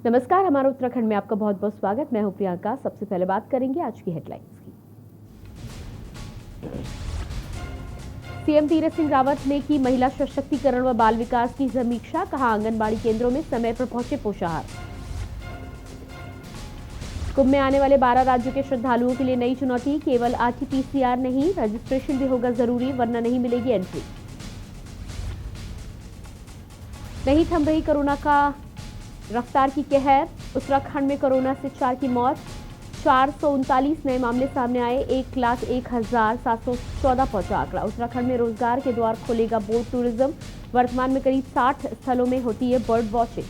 नमस्कार, हमारे उत्तराखंड में आपका बहुत बहुत स्वागत। मैं हूं प्रियंका। सबसे पहले बात करेंगे आज की हेडलाइंस की। सीएम तीरथ सिंह रावत ने की महिला सशक्तिकरण व बाल विकास की समीक्षा। कहा, आंगनबाड़ी केंद्रों में समय पर पहुंचे पोषाहार। कुंभ में आने वाले 12 राज्यों के श्रद्धालुओं के लिए नई चुनौती। केवल RT-PCR नहीं, रजिस्ट्रेशन भी होगा जरूरी, वरना नहीं मिलेगी एंट्री। नहीं थम रही कोरोना का रफ्तार की कहर। उत्तराखंड में कोरोना से 4 की मौत। 439 नए मामले सामने आए। 1,01,714 पहुंचा आंकड़ा। उत्तराखंड में रोजगार के द्वार खोलेगा बोट टूरिज्म। वर्तमान में करीब 60 स्थलों में होती है बर्ड वॉचिंग।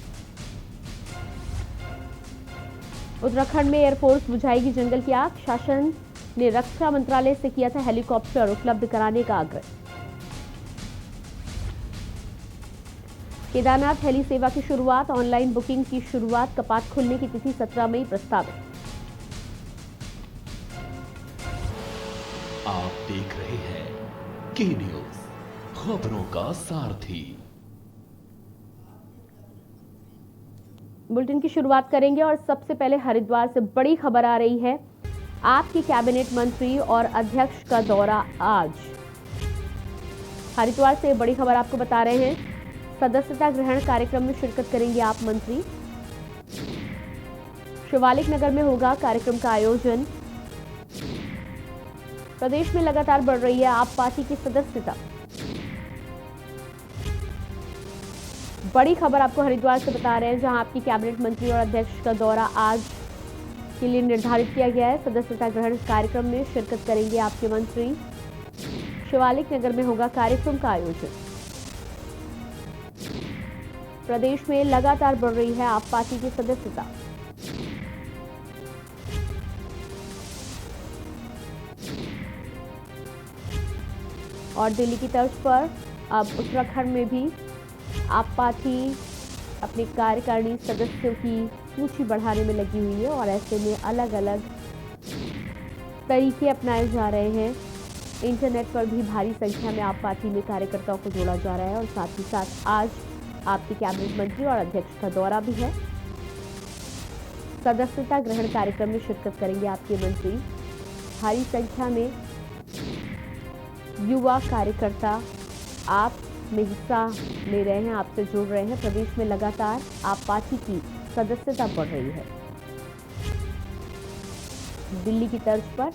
उत्तराखंड में एयरफोर्स बुझाएगी जंगल की आग। शासन ने रक्षा मंत्रालय से किया था हेलीकॉप्टर उपलब्ध कराने का आग्रह। केदारनाथ हेली सेवा की शुरुआत। ऑनलाइन बुकिंग की शुरुआत। कपाट खुलने की तिथि 17 मई प्रस्तावित। आप देख रहे हैं के न्यूज, खबरों का सारथी। बुलेटिन की शुरुआत करेंगे और सबसे पहले हरिद्वार से बड़ी खबर आ रही है। आपके कैबिनेट मंत्री और अध्यक्ष का दौरा आज। हरिद्वार से बड़ी खबर आपको बता रहे हैं। सदस्यता ग्रहण कार्यक्रम में शिरकत करेंगे आप मंत्री। शिवालिक नगर में होगा कार्यक्रम का आयोजन। प्रदेश में लगातार बढ़ रही है आप पार्टी की सदस्यता। बड़ी खबर आपको हरिद्वार से बता रहे हैं, जहां आपकी कैबिनेट मंत्री और अध्यक्ष का दौरा आज के लिए निर्धारित किया गया है। सदस्यता ग्रहण कार्यक्रम में शिरकत करेंगे आपके मंत्री। शिवालिक नगर में होगा कार्यक्रम का आयोजन। प्रदेश में लगातार बढ़ रही है आप पार्टी की सदस्यता। और दिल्ली की तर्ज पर अब उत्तराखंड में भी आप पार्टी अपने कार्यकारिणी सदस्यों की सूची बढ़ाने में लगी हुई है और ऐसे में अलग अलग तरीके अपनाए जा रहे हैं। इंटरनेट पर भी भारी संख्या में आप पार्टी में कार्यकर्ताओं को जोड़ा जा रहा है और साथ ही साथ आज आपके कैबिनेट मंत्री और अध्यक्ष का दौरा भी है। सदस्यता ग्रहण कार्यक्रम में शिरकत करेंगे आपके मंत्री। भारी संख्या में युवा कार्यकर्ता आप में हिस्सा ले रहे हैं, आपसे जुड़ रहे हैं। प्रदेश में लगातार आप पार्टी की सदस्यता बढ़ रही है। दिल्ली की तर्ज पर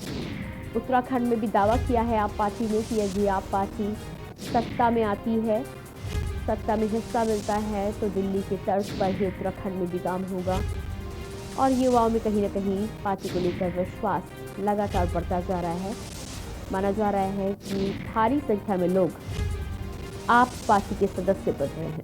उत्तराखंड में भी दावा किया है आप पार्टी ने कि यदि आप पार्टी सत्ता में आती है, सत्ता में हिस्सा मिलता है, तो दिल्ली की तर्ज पर ही उत्तराखंड में भी काम होगा। और युवाओं में कहीं ना कहीं पार्टी को लेकर विश्वास लगातार बढ़ता जा रहा है। माना जा रहा है कि भारी संख्या में लोग आप पार्टी के सदस्य बन रहे हैं।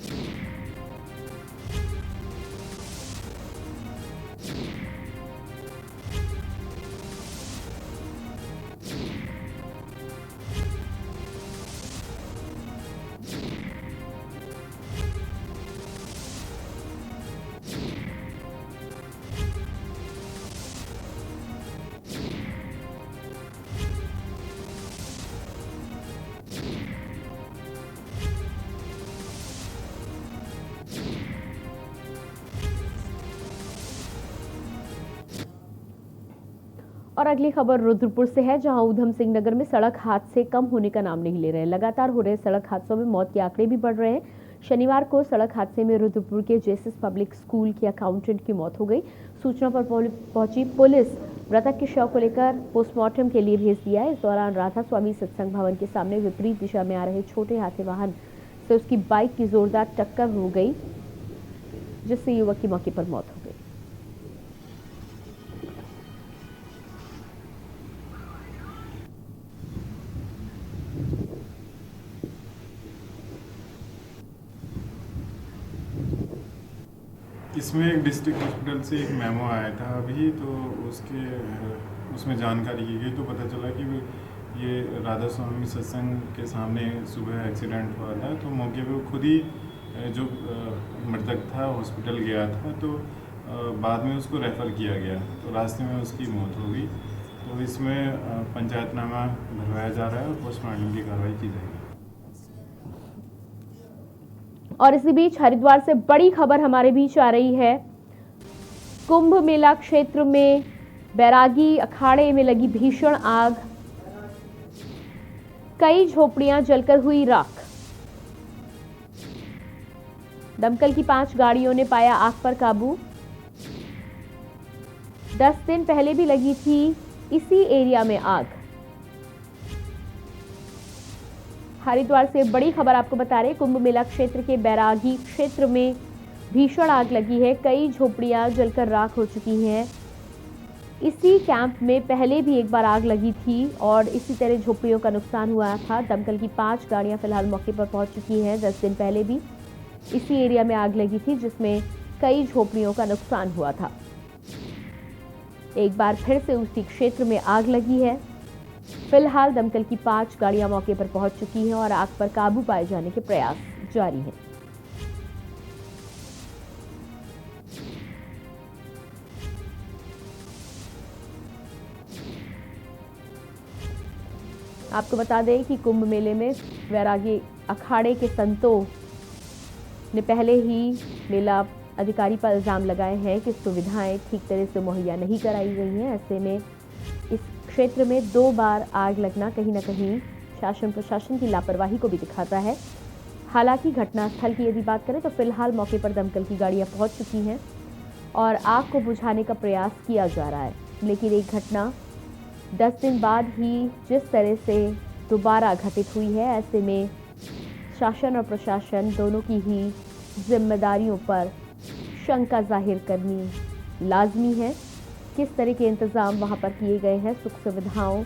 और अगली खबर रुद्रपुर से है, जहां ऊधम सिंह नगर में सड़क हादसे कम होने का नाम नहीं ले रहे हैं। लगातार हो रहे सड़क हादसों में मौत के आंकड़े भी बढ़ रहे हैं। शनिवार को सड़क हादसे में रुद्रपुर के जेएसएस पब्लिक स्कूल के अकाउंटेंट की मौत हो गई। सूचना पर पहुंची पुलिस मृतक के शव को लेकर पोस्टमार्टम के लिए भेज दिया है। इस दौरान राधा स्वामी सत्संग भवन के सामने विपरीत दिशा में आ रहे छोटे हाथी वाहन से उसकी बाइक की जोरदार टक्कर हो गई, जिससे युवक की मौके पर मौत हो गई। इसमें एक डिस्ट्रिक्ट हॉस्पिटल से एक मेमो आया था अभी, तो उसमें जानकारी की गई तो पता चला कि ये राधा स्वामी सत्संग के सामने सुबह एक्सीडेंट हुआ था। तो मौके पे वो खुद ही जो मृतक था हॉस्पिटल गया था, तो बाद में उसको रेफ़र किया गया, तो रास्ते में उसकी मौत हो गई। तो इसमें पंचायतनामा भरवाया जा रहा है और पोस्टमार्टम की कार्रवाई की जाएगी। और इसी बीच हरिद्वार से बड़ी खबर हमारे बीच आ रही है। कुंभ मेला क्षेत्र में बैरागी अखाड़े में लगी भीषण आग, कई झोपड़ियां जलकर हुई राख। दमकल की 5 गाड़ियों ने पाया आग पर काबू। 10 दिन पहले भी लगी थी इसी एरिया में आग। हरिद्वार से बड़ी खबर आपको बता रहे, कुंभ मेला क्षेत्र के बैरागी क्षेत्र में भीषण आग लगी है। कई झोपड़ियां जलकर राख हो चुकी हैं। इसी कैंप में पहले भी एक बार आग लगी थी और इसी तरह झोपड़ियों का नुकसान हुआ था। दमकल की 5 गाड़ियां फिलहाल मौके पर पहुंच चुकी हैं। 10 दिन पहले भी इसी एरिया में आग लगी थी जिसमें कई झोपड़ियों का नुकसान हुआ था। एक बार फिर से उसी क्षेत्र में आग लगी है। फिलहाल दमकल की 5 गाड़ियां मौके पर पहुंच चुकी हैं और आग पर काबू पाए जाने के प्रयास जारी हैं। आपको बता दें कि कुंभ मेले में बैरागी अखाड़े के संतों ने पहले ही मेला अधिकारी पर इल्जाम लगाए हैं कि सुविधाएं ठीक तरह से मुहैया नहीं कराई गई हैं। ऐसे में इस क्षेत्र में 2 बार आग लगना कहीं न कहीं शासन प्रशासन की लापरवाही को भी दिखाता है। हालांकि घटनास्थल की यदि बात करें तो फिलहाल मौके पर दमकल की गाड़ियां पहुंच चुकी हैं और आग को बुझाने का प्रयास किया जा रहा है। लेकिन एक घटना 10 दिन बाद ही जिस तरह से दोबारा घटित हुई है, ऐसे में शासन और प्रशासन दोनों की ही जिम्मेदारियों पर शंका जाहिर करनी लाजमी है। किस तरह के इंतजाम वहां पर किए गए हैं, सुख सुविधाओं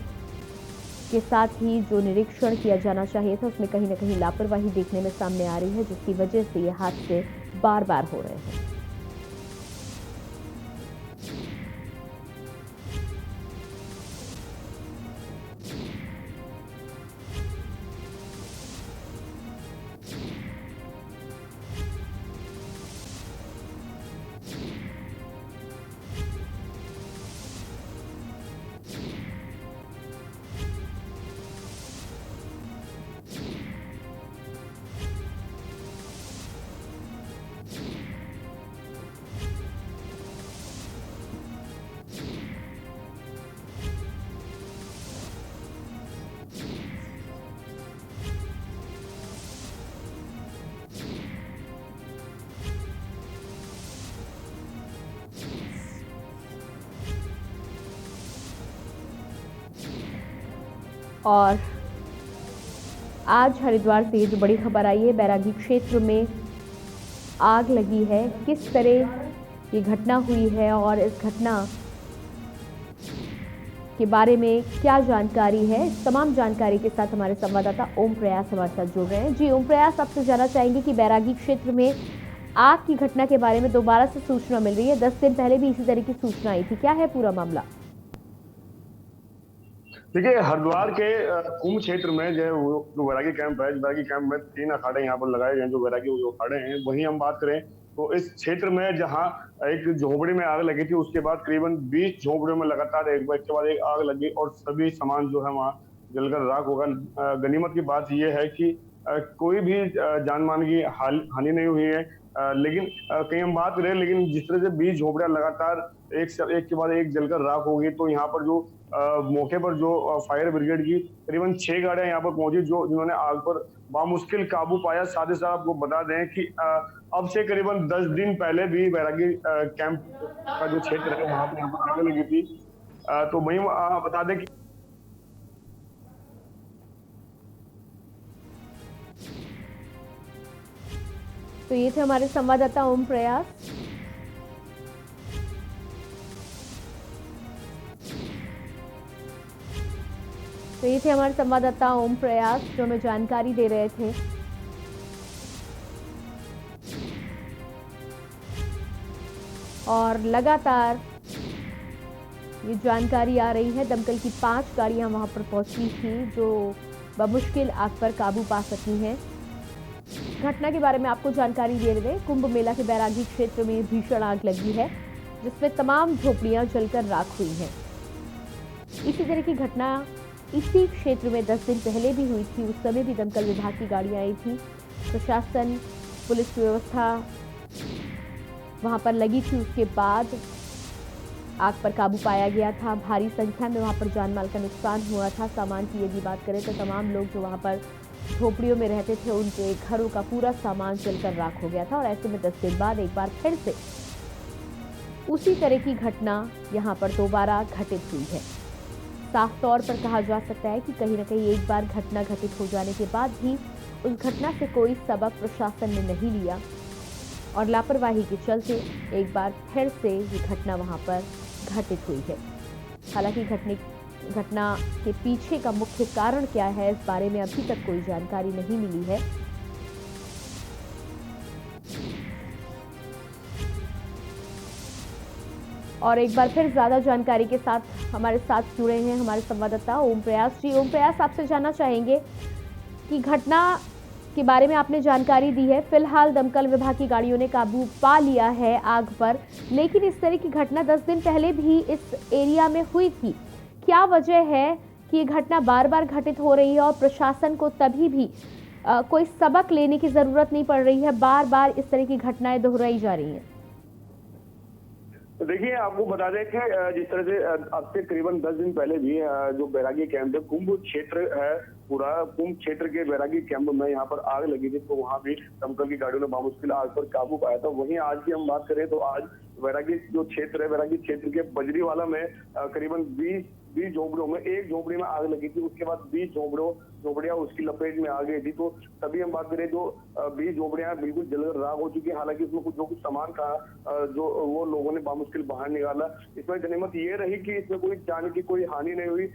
के साथ ही जो निरीक्षण किया जाना चाहिए था उसमें कहीं ना कहीं लापरवाही देखने में सामने आ रही है, जिसकी वजह से ये हादसे बार बार हो रहे हैं। और आज हरिद्वार से जो बड़ी खबर आई है, बैरागी क्षेत्र में आग लगी है। किस तरह ये घटना हुई है और इस घटना के बारे में क्या जानकारी है, इस तमाम जानकारी के साथ हमारे संवाददाता ओम प्रयास हमारे साथ जुड़ रहे हैं। जी ओम प्रयास, आपसे जानना चाहेंगे कि बैरागी क्षेत्र में आग की घटना के बारे में दोबारा से सूचना मिल रही है। 10 दिन पहले भी इसी तरह की सूचना आई थी, क्या है पूरा मामला? देखिए, हरिद्वार के कुंभ क्षेत्र में जो वैरागी कैंप है, वैरागी कैंप में 3 अखाड़े यहाँ पर लगाए गए हैं। जो वैरागी जो अखाड़े हैं, वहीं हम बात करें तो इस क्षेत्र में जहाँ एक झोपड़ी में आग लगी थी, उसके बाद करीबन 20 झोपड़ियों में लगातार एक के बाद एक आग लगी और सभी सामान जो है वहाँ जलकर राख होगा। गनीमत की बात यह है कि कोई भी जान मान की हानि नहीं हुई है। लेकिन कहीं हम बात करें, लेकिन जिस तरह से 20 झोपड़ियां लगातार एक के बाद एक जलकर राख हो गई, तो यहाँ पर जो मौके पर जो फायर ब्रिगेड की करीबन 6 गाड़ियां यहाँ पर पहुंची, जिन्होंने आग पर बामुश्किल काबू पाया। साथ ही साथ आपको बता दें कि अब से करीबन 10 दिन पहले भी बैरागी कैंप का जो क्षेत्र है वहां पर यहाँ पर आग लगी थी। तो वही बता दें कि तो ये थे हमारे संवाददाता ओम प्रयास। तो ये थे हमारे संवाददाता ओम प्रयास जो हमें जानकारी दे रहे थे। और लगातार ये जानकारी आ रही है, दमकल की 5 गाड़ियां वहां पर पहुंची थी जो बमुश्किल आग पर काबू पा सकी हैं। घटना के बारे में आपको जानकारी दे रहे हैं। कुंभ मेला के बैरागी क्षेत्र में भीषण आग लगी है जिसमें तमाम झोपड़ियां जलकर राख हुई हैं। इसी तरह की घटना इसी क्षेत्र में 10 दिन पहले भी हुई थी। उस समय भी दमकल विभाग की गाड़ियां आई थी, प्रशासन पुलिस व्यवस्था वहां पर लगी थी। उसके बाद आग पर काबू पाया गया था। भारी संख्या में वहां पर जान माल का नुकसान हुआ था। सामान की यदि बात करें तो तमाम लोग जो वहां पर झोपड़ियों में रहते थे उनके घरों का पूरा सामान जलकर राख हो गया था और ऐसे में 10 दिन बाद एक बार फिर से उसी तरह की घटना यहां पर दोबारा घटित हुई है। साफ तौर पर कहा जा सकता है कि कहीं न कहीं एक बार घटना घटित हो जाने के बाद भी उस घटना से कोई सबक प्रशासन ने नहीं लिया और लापरवाही के चलते एक बार फिर से ये घटना वहां पर घटित हुई है। हालांकि घटना के पीछे का मुख्य कारण क्या है, इस बारे में अभी तक कोई जानकारी नहीं मिली है। और एक बार फिर ज्यादा जानकारी के साथ हमारे साथ जुड़े हैं हमारे संवाददाता ओम प्रयास जी। ओम प्रयास, आपसे जानना चाहेंगे कि घटना के बारे में आपने जानकारी दी है। फिलहाल दमकल विभाग की गाड़ियों ने काबू पा लिया है आग पर, लेकिन इस तरह की घटना 10 दिन पहले भी इस एरिया में हुई थी। क्या वजह है कि ये घटना बार बार घटित हो रही है और प्रशासन को तभी भी कोई सबक लेने की जरूरत नहीं पड़ रही है, बार बार इस तरह की घटनाएं दोहराई जा रही हैं? तो देखिए, आपको बता दें कि जिस तरह से अब से करीबन 10 दिन पहले भी जो बैरागी कैंप है, कुंभ क्षेत्र है, पूरा कुंभ क्षेत्र के बैरागी कैंप में यहाँ पर आग लगी थी, तो वहाँ भी दमकल की गाड़ियों ने बामुश्किल आग पर काबू पाया था। वहीं आज की हम बात करें तो आज बैरागी जो क्षेत्र है, बैरागी क्षेत्र के बजरीवाला में करीबन 20 झोपड़ियों में एक झोपड़ी में आग लगी थी। उसके बाद 20 झोपड़ियां उसकी लपेट में आ गई थी। तो तभी हम बात करें तो 20 झोपड़ियां बिल्कुल जलकर राख हो चुकी है। हालांकि उसमें कुछ सामान था जो वो लोगों ने बामुश्किल बाहर निकाला। इसमें गनीमत ये रही कि इसमें कोई जान की कोई हानि नहीं हुई।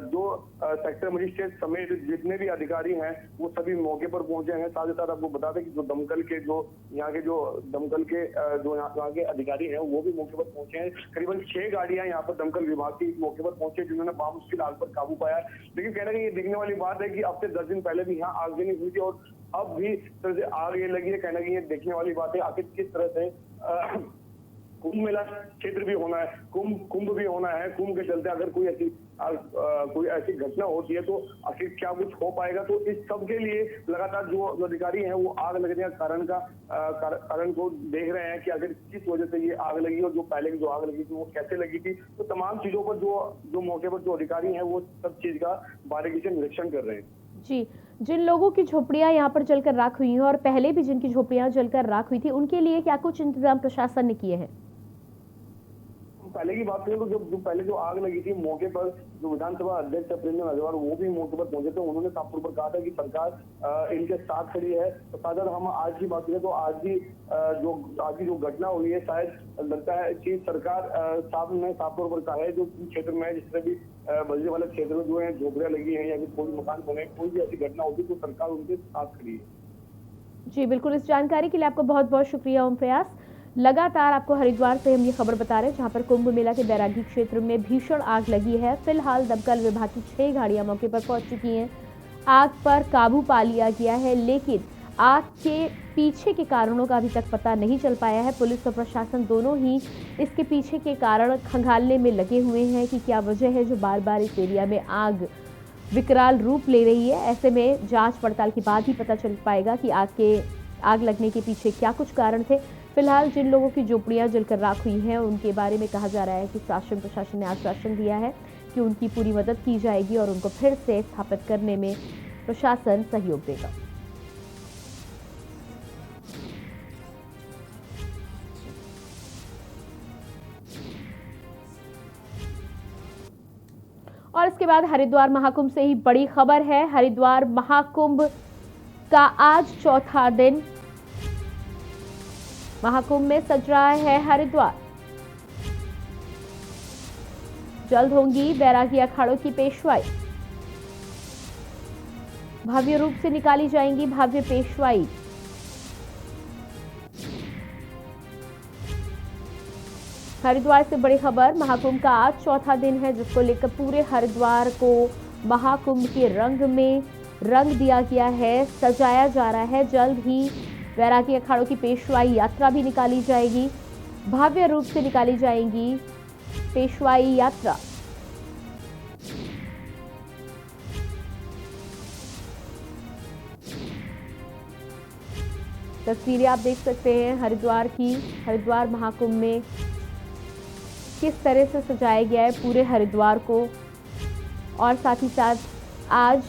जो सेक्टर मजिस्ट्रेट समेत जितने भी अधिकारी हैं वो सभी मौके पर पहुंचे हैं। साथ ही साथ आपको बता दें कि जो दमकल के जो यहाँ के अधिकारी हैं वो भी मौके पर पहुंचे हैं। करीबन 6 गाड़ियां यहाँ पर दमकल विभाग की मौके पर पहुंचे जिन्होंने बामुश्किल आग पर काबू पाया। लेकिन कहना ये देखने वाली बात है कि अब से 10 दिन पहले भी यहाँ आगजनी हुई थी और अब भी तरह से आग ये लगी है। कहना कि ये देखने वाली बात है आखिर किस तरह से कुंभ मेला क्षेत्र भी होना है, कुंभ भी होना है। कुंभ के चलते अगर कोई ऐसी घटना होती है तो आखिर क्या कुछ हो पाएगा। तो इस सब के लिए लगातार जो अधिकारी हैं वो आग लगने का कारण को देख रहे हैं कि आखिर किस वजह से ये आग लगी और जो पहले की जो आग लगी थी वो कैसे लगी थी। तो तमाम चीजों पर जो मौके पर जो अधिकारी हैं वो सब चीज का बारीकी से निरीक्षण कर रहे हैं। जी, जिन लोगों की झोपड़ियां यहाँ पर जलकर राख हुई हैं और पहले भी जिनकी झोपड़ियां जलकर राख हुई थी, उनके लिए क्या कुछ इंतजाम प्रशासन ने किए हैं? पहले की बात करें तो जो पहले जो आग लगी थी मौके पर जो विधानसभा अध्यक्ष प्रेमचंद अग्रवाल वो भी मौके पर पहुंचे थे। उन्होंने साफ तौर पर कहा था कि सरकार इनके साथ खड़ी है। तो साथ हम आज की बात करें तो आज की जो घटना हुई है, शायद लगता है कि सरकार साफ तौर पर कहा है जो क्षेत्र में जिस तरह भी बजरी वाले क्षेत्र में जो है झोपड़ियां लगी है या फिर कोई मकान बने, कोई भी ऐसी घटना होगी तो सरकार उनके साथ खड़ी है। जी बिल्कुल, इस जानकारी के लिए आपको बहुत बहुत शुक्रिया ओम प्रयास। लगातार आपको हरिद्वार से हम ये खबर बता रहे हैं जहां पर कुंभ मेला के बैरागी क्षेत्र में भीषण आग लगी है। फिलहाल दमकल विभाग की 6 गाड़ियां मौके पर पहुंच चुकी हैं। आग पर काबू पा लिया गया है, लेकिन आग के पीछे के कारणों का अभी तक पता नहीं चल पाया है। पुलिस और प्रशासन दोनों ही इसके पीछे के कारण खंगालने में लगे हुए हैं कि क्या वजह है जो बार बार इस एरिया में आग विकराल रूप ले रही है। ऐसे में जांच पड़ताल के बाद ही पता चल पाएगा कि आग लगने के पीछे क्या कुछ कारण थे। फिलहाल जिन लोगों की झोपड़ियां जलकर राख हुई हैं उनके बारे में कहा जा रहा है कि शासन प्रशासन ने आश्वासन दिया है कि उनकी पूरी मदद की जाएगी और उनको फिर से स्थापित करने में प्रशासन सहयोग देगा। और इसके बाद हरिद्वार महाकुंभ से ही बड़ी खबर है। हरिद्वार महाकुंभ का आज चौथा दिन। महाकुंभ में सज रहा है हरिद्वार। जल्द होंगी बैरागी अखाड़ों की पेशवाई। भव्य रूप से निकाली जाएंगी भव्य पेशवाई। हरिद्वार से बड़ी खबर, महाकुंभ का आज चौथा दिन है जिसको लेकर पूरे हरिद्वार को महाकुंभ के रंग में रंग दिया गया है, सजाया जा रहा है। जल्द ही बैरागी अखाड़ों की पेशवाई यात्रा भी निकाली जाएगी। भव्य रूप से निकाली जाएगी पेशवाई यात्रा। तस्वीरें आप देख सकते हैं हरिद्वार की। हरिद्वार महाकुंभ में किस तरह से सजाया गया है पूरे हरिद्वार को, और साथ ही साथ आज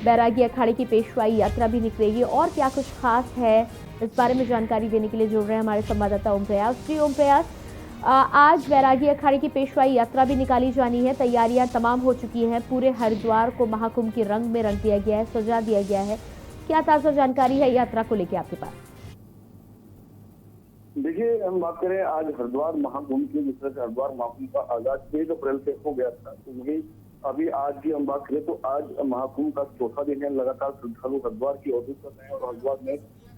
बैरागी अखाड़े की पेशवाई यात्रा भी निकलेगी और क्या कुछ खास है, इस बारे में जानकारी देने के लिए जुड़ रहे हैं हमारे संवाददाता ओम प्रयास। जी ओम प्रयास, आज बैरागी अखाड़े की पेशवाई यात्रा भी निकाली जानी है, तैयारियां तमाम हो चुकी हैं, पूरे हरिद्वार को महाकुंभ के रंग में रंग दिया गया है, सजा दिया गया है, क्या ताजा जानकारी है यात्रा को लेकर आपके पास? देखिए, हम बात करें आज हरिद्वार महाकुंभ की, जिस तरह से हरिद्वार महाकुंभ का आगाज 23 अप्रैल से हो गया था, तो वही अभी आज की हम बात करें तो आज महाकुंभ का चौथा दिन है। लगातार श्रद्धालु हरिद्वार की ओर कर रहे हैं और हरिद्वार में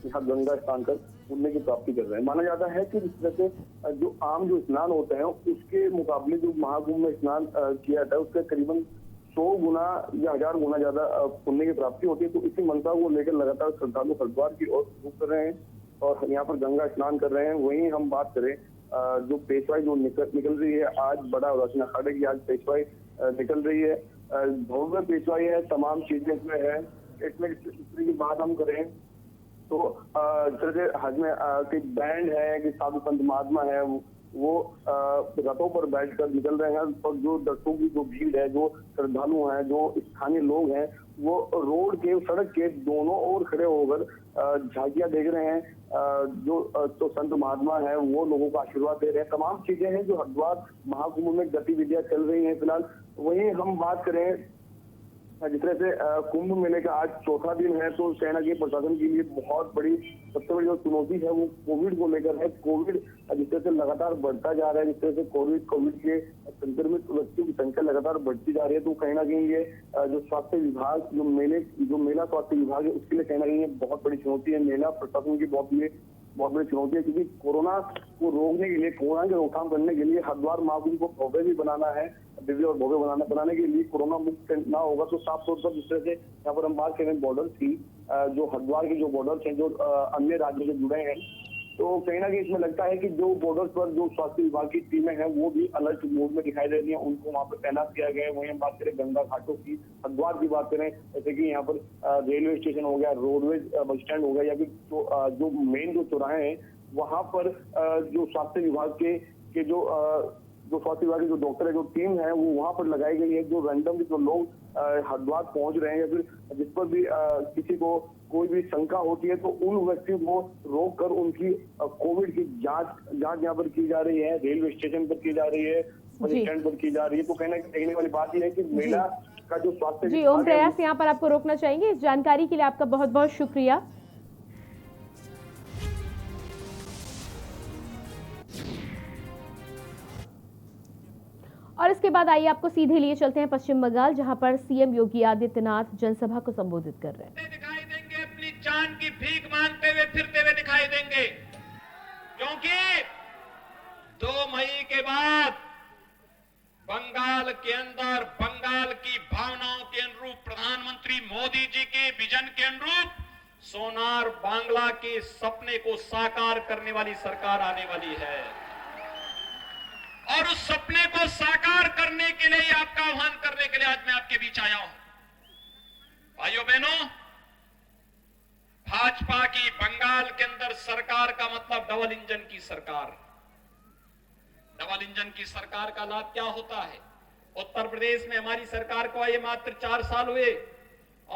यहाँ गंगा स्नान कर पुण्य की प्राप्ति कर रहे हैं। माना जाता है कि जिस तरह से जो आम जो स्नान होते हैं उसके मुकाबले जो महाकुंभ में स्नान किया जाता है उसके करीबन 100 गुना या 1000 गुना ज्यादा पुण्य की प्राप्ति होती है। तो इसी मंशा को लेकर लगातार श्रद्धालु हरिद्वार की ओर रुख कर रहे हैं और यहाँ पर गंगा स्नान कर रहे हैं। वहीं हम बात करें जो पेशवाई जो निकल रही है, आज बड़ा उदासीन अखाड़े की आज पेशवाई निकल रही है, भव्य पेशवाई है, तमाम चीजें इसमें है। इसमें की बात हम करें तो जैसे हज में कि बैंड है कि साधु संत महात्मा है वो रथों पर बैठकर निकल रहे हैं और जो दर्शकों की जो भीड़ है, जो श्रद्धालु हैं, जो स्थानीय लोग हैं, वो रोड के सड़क के दोनों ओर खड़े होकर झांकियां देख रहे हैं। जो तो संत महात्मा है वो लोगों को आशीर्वाद दे रहे हैं। तमाम चीजें हैं जो हरिद्वार महाकुंभ में गतिविधियां चल रही हैं फिलहाल। वहीं हम बात करें जिस तरह से कुंभ मेले का आज चौथा दिन है, तो कहना कि प्रशासन के लिए बहुत बड़ी सबसे बड़ी जो चुनौती है वो कोविड को लेकर है। कोविड जिस तरह से लगातार बढ़ता जा रहा है, जिस तरह से कोविड के संक्रमित व्यक्तियों की संख्या लगातार बढ़ती जा रही है, तो कहीं ना कहीं ये जो स्वास्थ्य विभाग जो मेला स्वास्थ्य विभाग है उसके लिए कहीं ना कहीं बहुत बड़ी चुनौती है। मेला प्रशासन की बहुत बड़ी चुनौती है, क्योंकि कोरोना को रोकने के लिए, कोरोना की रोकथाम करने के लिए हरिद्वार महाकुंभ को भव्य भी बनाना है, दिव्य और भव्य बनाने के लिए कोरोना मुक्त ना होगा तो साफ तौर पर जिस तरह से यहाँ पर हम बात करें बॉर्डर की, जो हरिद्वार के जो बॉर्डर हैं जो अन्य राज्यों से जुड़े हैं, तो कहीं ना कहीं इसमें लगता है कि जो बॉर्डर्स पर जो स्वास्थ्य विभाग की टीमें हैं वो भी अलर्ट मोड में दिखाई दे रही है, उनको वहाँ पर तैनात किया गया है। वहीं हम बात करें गंगा घाटों की, हरिद्वार की बात करें, जैसे कि यहाँ पर रेलवे स्टेशन हो गया, रोडवेज बस स्टैंड हो गया, या फिर जो मेन जो चौराहे हैं वहाँ पर जो स्वास्थ्य विभाग के जो स्वास्थ्य विभाग की जो डॉक्टर है, जो टीम है वो वहाँ पर लगाई गई है। जो रैंडमली जो लोग हरिद्वार पहुंच रहे हैं या फिर जिस पर भी किसी को कोई भी शंका होती है तो उन व्यक्तियों को रोक कर उनकी कोविड की जांच यहाँ पर की जा रही है, रेलवे स्टेशन पर की जा रही है, बस स्टैंड पर की जा रही है। तो कहने वाली बात यह है कि मेला का जो स्वास्थ्य जी ओम प्रयास, यहाँ पर आपको रोकना चाहेंगे। इस जानकारी के लिए आपका बहुत बहुत शुक्रिया। और इसके बाद आइए आपको सीधे लिए चलते हैं पश्चिम बंगाल, जहां पर सीएम योगी आदित्यनाथ जनसभा को संबोधित कर रहे हैं। दिखाई देंगे, अपनी जान की भीख मांगते हुए फिरते हुए दिखाई देंगे, क्योंकि 2 मई के बाद बंगाल के अंदर बंगाल की भावनाओं के अनुरूप, प्रधानमंत्री मोदी जी के विजन के अनुरूप सोनार बांग्ला के सपने को साकार करने वाली सरकार आने वाली है। और उस सपने को साकार करने के लिए, आपका आह्वान करने के लिए आज मैं आपके बीच आया हूं। भाइयों बहनों, भाजपा की बंगाल के अंदर सरकार का मतलब डबल इंजन की सरकार। डबल इंजन की सरकार का लाभ क्या होता है? उत्तर प्रदेश में हमारी सरकार को आए मात्र 4 साल हुए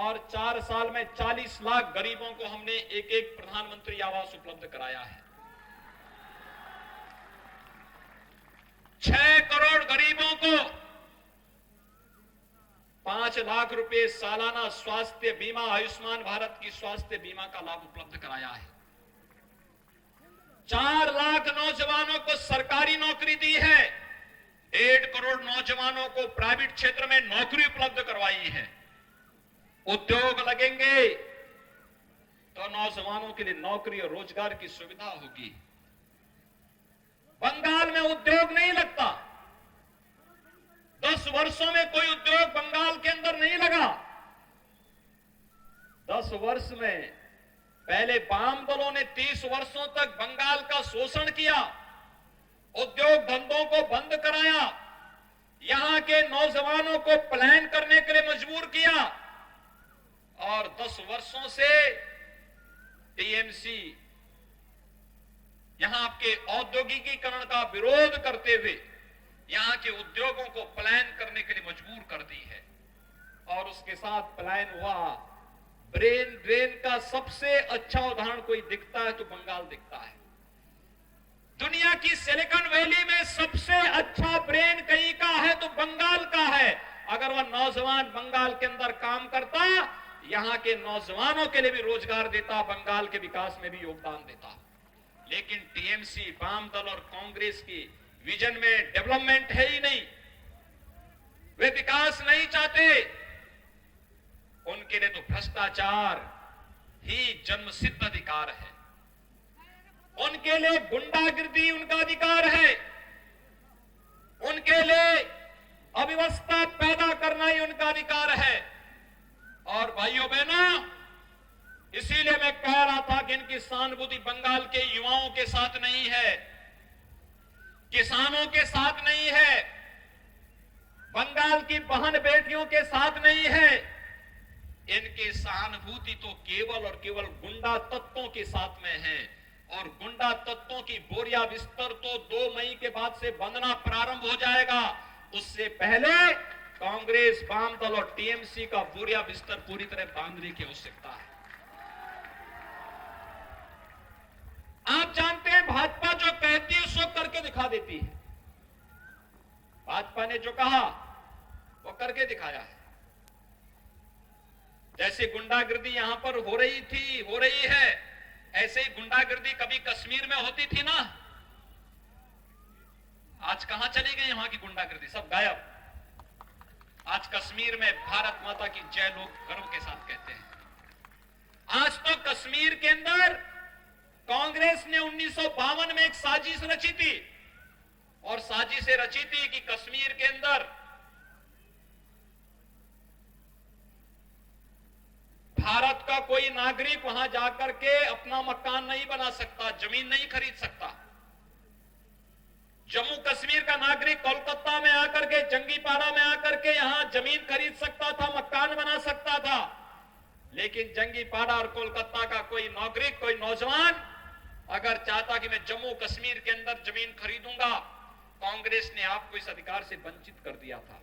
और 4 साल में 40 लाख गरीबों को हमने एक प्रधानमंत्री आवास उपलब्ध कराया है। 6 करोड़ गरीबों को 5 लाख रुपए सालाना स्वास्थ्य बीमा, आयुष्मान भारत की स्वास्थ्य बीमा का लाभ उपलब्ध कराया है। 4 लाख नौजवानों को सरकारी नौकरी दी है। 1.5 करोड़ नौजवानों को प्राइवेट क्षेत्र में नौकरी उपलब्ध करवाई है। उद्योग लगेंगे तो नौजवानों के लिए नौकरी और रोजगार की सुविधा होगी। बंगाल में उद्योग नहीं लगता। 10 वर्षों में कोई उद्योग बंगाल के अंदर नहीं लगा। 10 वर्ष में पहले वाम दलों ने 30 वर्षों तक बंगाल का शोषण किया, उद्योग धंधों को बंद कराया, यहां के नौजवानों को पलायन करने के लिए मजबूर किया और 10 वर्षों से टीएमसी यहां आपके औद्योगिकीकरण का विरोध करते हुए यहां के उद्योगों को पलायन करने के लिए मजबूर कर दी है। और उसके साथ पलायन हुआ। ब्रेन ड्रेन का सबसे अच्छा उदाहरण कोई दिखता है तो बंगाल दिखता है। दुनिया की सिलिकॉन वैली में सबसे अच्छा ब्रेन कहीं का है तो बंगाल का है। अगर वह नौजवान बंगाल के अंदर काम करता, यहां के नौजवानों के लिए भी रोजगार देता, बंगाल के विकास में भी योगदान देता। लेकिन टीएमसी, वाम दल और कांग्रेस की विजन में डेवलपमेंट है ही नहीं। वे विकास नहीं चाहते। उनके लिए तो भ्रष्टाचार ही जन्मसिद्ध अधिकार है। उनके लिए गुंडागिर्दी उनका अधिकार है। उनके लिए अव्यवस्था पैदा करना ही उनका अधिकार है। और भाइयों बहनों, इसीलिए मैं कह रहा था कि इनकी सहानुभूति बंगाल के युवाओं के साथ नहीं है, किसानों के साथ नहीं है, बंगाल की बहन बेटियों के साथ नहीं है। इनकी सहानुभूति तो केवल और केवल गुंडा तत्वों के साथ में है। और गुंडा तत्वों की बोरिया बिस्तर तो 2 मई के बाद से बंधना प्रारंभ हो जाएगा। उससे पहले कांग्रेस, वाम दल और टीएमसी का बोरिया बिस्तर पूरी तरह बांधने की आवश्यकता है। आप जानते हैं भाजपा जो कहती है उसको करके दिखा देती है। भाजपा ने जो कहा वो करके दिखाया है। जैसे गुंडागिर्दी यहां पर हो रही थी, हो रही है, ऐसे ही गुंडागिर्दी कभी कश्मीर में होती थी ना। आज कहां चली गई वहां की गुंडागिर्दी? सब गायब। आज कश्मीर में भारत माता की जय लोग गर्व के साथ कहते हैं। आज तो कश्मीर के अंदर कांग्रेस ने 1952 में एक साजिश रची थी। और साजिशें रची थी कि कश्मीर के अंदर भारत का कोई नागरिक वहां जाकर के अपना मकान नहीं बना सकता, जमीन नहीं खरीद सकता। जम्मू कश्मीर का नागरिक कोलकाता में आकर के, जंगीपाड़ा में आकर के यहां जमीन खरीद सकता था, मकान बना सकता था। लेकिन जंगीपाड़ा और कोलकाता का कोई नागरिक, कोई नौजवान अगर चाहता कि मैं जम्मू कश्मीर के अंदर जमीन खरीदूंगा, कांग्रेस ने आपको इस अधिकार से वंचित कर दिया था।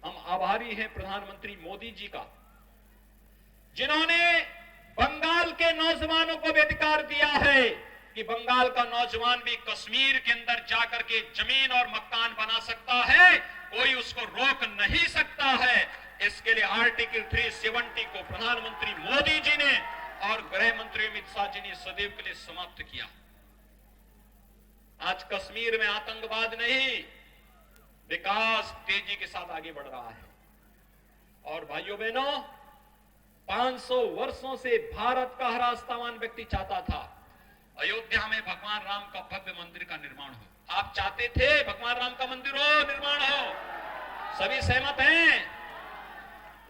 हम आभारी हैं प्रधानमंत्री मोदी जी का, जिन्होंने बंगाल के नौजवानों को भी अधिकार दिया है कि बंगाल का नौजवान भी कश्मीर के अंदर जाकर के जमीन और मकान बना सकता है। कोई उसको रोक नहीं सकता है। इसके लिए आर्टिकल 370 को प्रधानमंत्री मोदी जी ने और गृह मंत्री अमित शाह जी ने सदैव के लिए समाप्त किया। आज कश्मीर में आतंकवाद नहीं, विकास तेजी के साथ आगे बढ़ रहा है। और भाइयों बहनों, 500 वर्षों से भारत का हर आस्थावान व्यक्ति चाहता था अयोध्या में भगवान राम का भव्य मंदिर का निर्माण हो। आप चाहते थे भगवान राम का मंदिर हो, निर्माण हो, सभी सहमत हैं।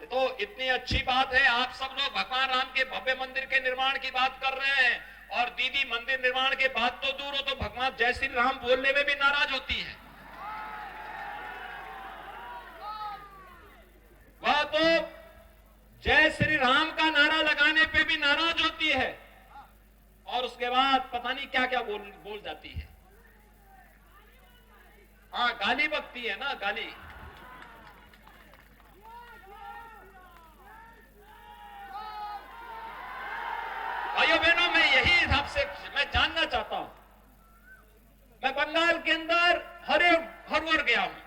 तो इतनी अच्छी बात है, आप सब लोग भगवान राम के भव्य मंदिर के निर्माण की बात कर रहे हैं। और दीदी मंदिर निर्माण के बाद तो दूर हो, तो भगवान जय श्री राम बोलने में भी नाराज होती है। वह तो जय श्री राम का नारा लगाने पे भी नाराज होती है और उसके बाद पता नहीं क्या क्या बोल जाती है। हाँ, गाली बकती है ना, गाली। भाइयों बहनों, मैं यही हिसाब से मैं जानना चाहता हूं। मैं बंगाल के अंदर हर वर्ग गया हूं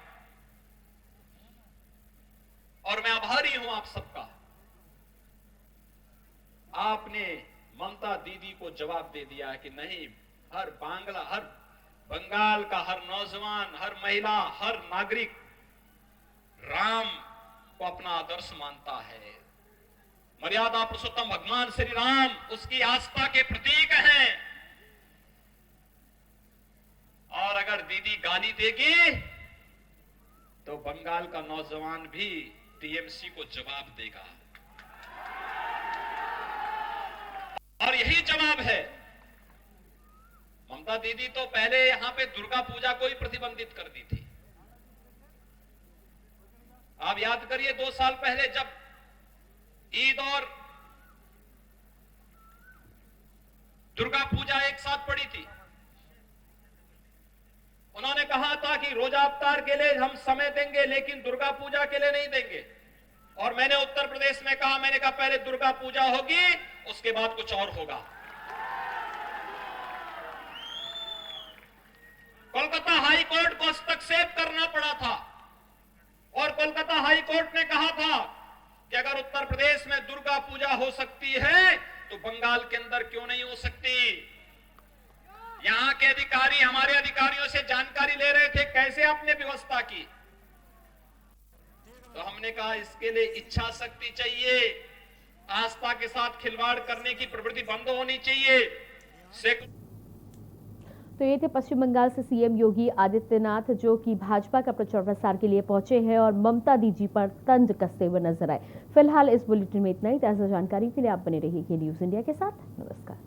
और मैं आभारी हूं आप सबका। आपने ममता दीदी को जवाब दे दिया है कि नहीं, हर बंगाल का हर नौजवान, हर महिला, हर नागरिक राम को अपना आदर्श मानता है। मर्यादा पुरुषोत्तम भगवान श्री राम उसकी आस्था के प्रतीक हैं। और अगर दीदी गाली देगी तो बंगाल का नौजवान भी टीएमसी को जवाब देगा। और यही जवाब है। ममता दीदी तो पहले यहां पे दुर्गा पूजा को ही प्रतिबंधित कर दी थी। आप याद करिए 2 साल पहले जब ईद और दुर्गा पूजा एक साथ पड़ी थी उन्होंने कहा था कि रोजा अवतार के लिए हम समय देंगे लेकिन दुर्गा पूजा के लिए नहीं देंगे। और मैंने उत्तर प्रदेश में कहा, मैंने कहा पहले दुर्गा पूजा होगी उसके बाद कुछ और होगा। कोलकाता हाई कोर्ट को हस्तक्षेप करना पड़ा था और कोलकाता हाई कोर्ट ने कहा था कि अगर उत्तर प्रदेश में दुर्गा पूजा हो सकती है तो बंगाल के अंदर क्यों नहीं हो सकती। यहां के अधिकारी हमारे अधिकारियों से जानकारी ले रहे थे कैसे आपने व्यवस्था की, तो हमने कहा इसके लिए इच्छा शक्ति चाहिए, आस्था के साथ खिलवाड़ करने की प्रवृत्ति बंद होनी चाहिए। तो ये थे पश्चिम बंगाल से सीएम योगी आदित्यनाथ, जो कि भाजपा का प्रचार प्रसार के लिए पहुंचे हैं और ममता दीदी पर तंज कसते हुए नजर आए। फिलहाल इस बुलेटिन में इतना ही। ताज़ा जानकारी के लिए आप बने रहिए न्यूज़ इंडिया के साथ। नमस्कार।